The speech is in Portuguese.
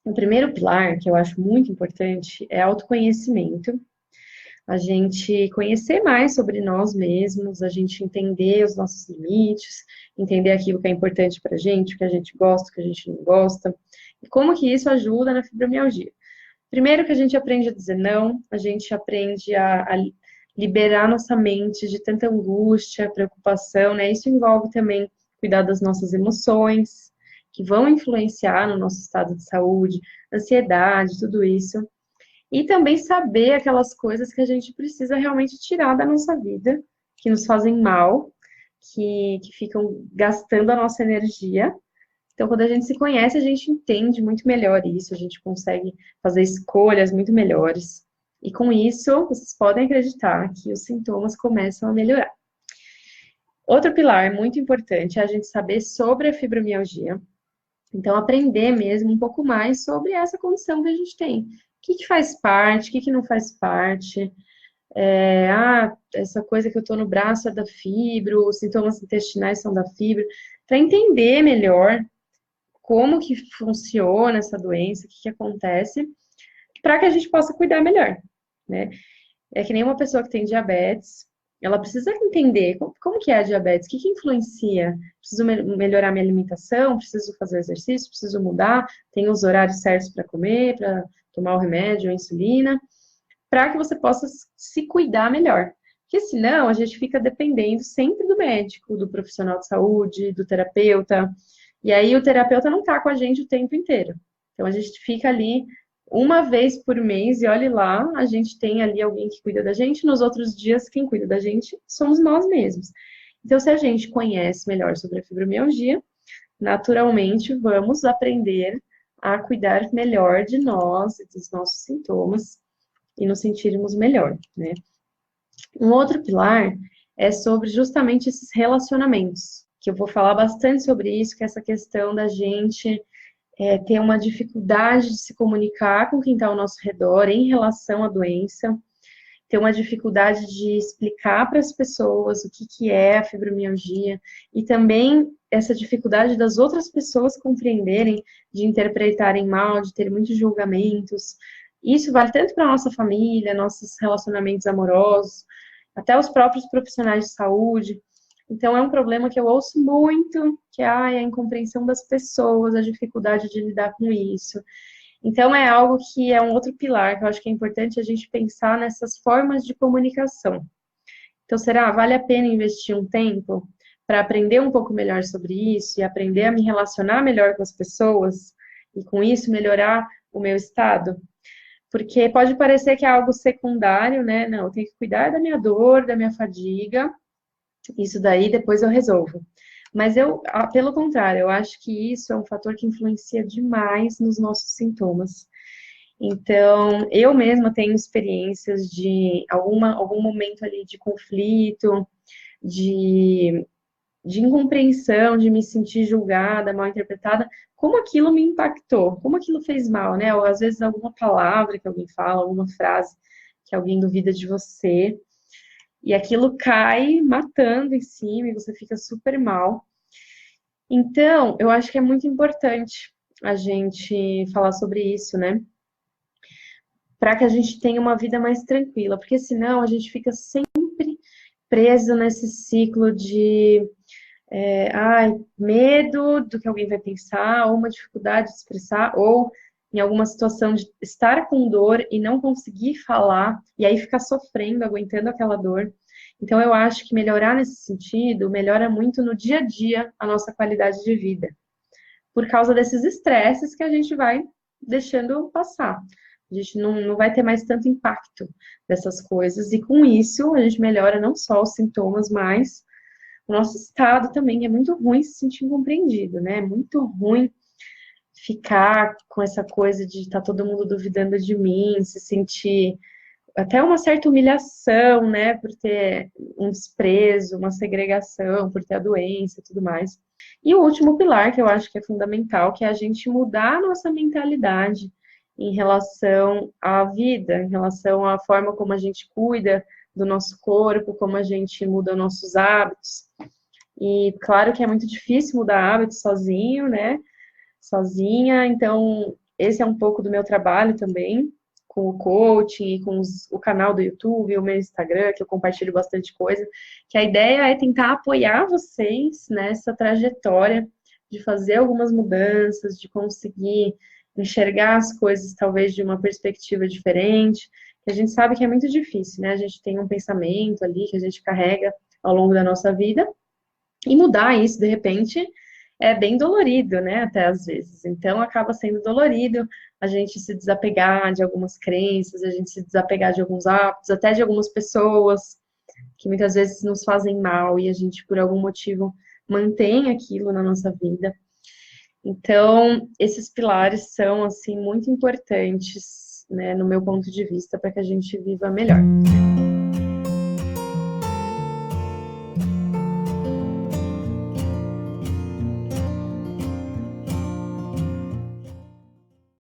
O primeiro pilar, que eu acho muito importante, é autoconhecimento. A gente conhecer mais sobre nós mesmos, a gente entender os nossos limites, entender aquilo que é importante para a gente, o que a gente gosta, o que a gente não gosta, e como que isso ajuda na fibromialgia. Primeiro que a gente aprende a dizer não, a gente aprende a liberar nossa mente de tanta angústia, preocupação, né? Isso envolve também cuidar das nossas emoções, que vão influenciar no nosso estado de saúde, ansiedade, tudo isso. E também saber aquelas coisas que a gente precisa realmente tirar da nossa vida, que nos fazem mal, que ficam gastando a nossa energia. Então, quando a gente se conhece, a gente entende muito melhor isso, a gente consegue fazer escolhas muito melhores. E com isso, vocês podem acreditar que os sintomas começam a melhorar. Outro pilar muito importante é a gente saber sobre a fibromialgia. Então, aprender mesmo um pouco mais sobre essa condição que a gente tem. O que faz parte, o que não faz parte. Essa coisa que eu tô no braço é da fibro, os sintomas intestinais são da fibro. Para entender melhor como que funciona essa doença, o que acontece, para que a gente possa cuidar melhor, né? É que nem uma pessoa que tem diabetes, ela precisa entender como que é a diabetes, o que influencia. Preciso melhorar minha alimentação, preciso fazer exercício, preciso mudar, tem os horários certos para comer, para tomar o remédio, a insulina, para que você possa se cuidar melhor. Porque senão a gente fica dependendo sempre do médico, do profissional de saúde, do terapeuta, e aí o terapeuta não está com a gente o tempo inteiro. Então a gente fica ali uma vez por mês e olhe lá, a gente tem ali alguém que cuida da gente, nos outros dias quem cuida da gente somos nós mesmos. Então se a gente conhece melhor sobre a fibromialgia, naturalmente vamos aprender a cuidar melhor de nós e dos nossos sintomas e nos sentirmos melhor, né? Um outro pilar é sobre justamente esses relacionamentos, que eu vou falar bastante sobre isso, que é essa questão da gente ter uma dificuldade de se comunicar com quem está ao nosso redor em relação à doença, ter uma dificuldade de explicar para as pessoas o que é a fibromialgia e também essa dificuldade das outras pessoas compreenderem, de interpretarem mal, de ter muitos julgamentos. Isso vale tanto para a nossa família, nossos relacionamentos amorosos, até os próprios profissionais de saúde. Então, é um problema que eu ouço muito, que é a incompreensão das pessoas, a dificuldade de lidar com isso. Então, é algo que é um outro pilar, que eu acho que é importante a gente pensar nessas formas de comunicação. Então, será, vale a pena investir um tempo para aprender um pouco melhor sobre isso e aprender a me relacionar melhor com as pessoas e, com isso, melhorar o meu estado? Porque pode parecer que é algo secundário, né? Não, eu tenho que cuidar da minha dor, da minha fadiga, isso daí depois eu resolvo. Mas pelo contrário, eu acho que isso é um fator que influencia demais nos nossos sintomas. Então, eu mesma tenho experiências de algum momento ali de conflito, de, de incompreensão, de me sentir julgada, mal interpretada, como aquilo me impactou, como aquilo fez mal, né? Ou às vezes alguma palavra que alguém fala, alguma frase que alguém duvida de você, e aquilo cai matando em cima e você fica super mal. Então, eu acho que é muito importante a gente falar sobre isso, né? Para que a gente tenha uma vida mais tranquila, porque senão a gente fica sempre preso nesse ciclo de medo do que alguém vai pensar, ou uma dificuldade de expressar, ou em alguma situação de estar com dor e não conseguir falar, e aí ficar sofrendo, aguentando aquela dor. Então, eu acho que melhorar nesse sentido melhora muito no dia a dia a nossa qualidade de vida, por causa desses estresses que a gente vai deixando passar. A gente não vai ter mais tanto impacto dessas coisas, e com isso a gente melhora não só os sintomas, mas o nosso estado também. É muito ruim se sentir incompreendido, né? É muito ruim ficar com essa coisa de estar todo mundo duvidando de mim, se sentir até uma certa humilhação, né, por ter um desprezo, uma segregação, por ter a doença e tudo mais. E o último pilar, que eu acho que é fundamental, que é a gente mudar a nossa mentalidade em relação à vida, em relação à forma como a gente cuida do nosso corpo, como a gente muda nossos hábitos. E claro que é muito difícil mudar hábitos sozinho, né? Sozinha, então esse é um pouco do meu trabalho também, com o coaching e com o canal do YouTube, o meu Instagram, que eu compartilho bastante coisa, que a ideia é tentar apoiar vocês nessa trajetória de fazer algumas mudanças, de conseguir enxergar as coisas talvez de uma perspectiva diferente, que a gente sabe que é muito difícil, né? A gente tem um pensamento ali que a gente carrega ao longo da nossa vida, e mudar isso, de repente, é bem dolorido, né? Até às vezes. Então, acaba sendo dolorido a gente se desapegar de algumas crenças, a gente se desapegar de alguns hábitos, até de algumas pessoas que muitas vezes nos fazem mal e a gente, por algum motivo, mantém aquilo na nossa vida. Então, esses pilares são, assim, muito importantes, né, no meu ponto de vista, para que a gente viva melhor.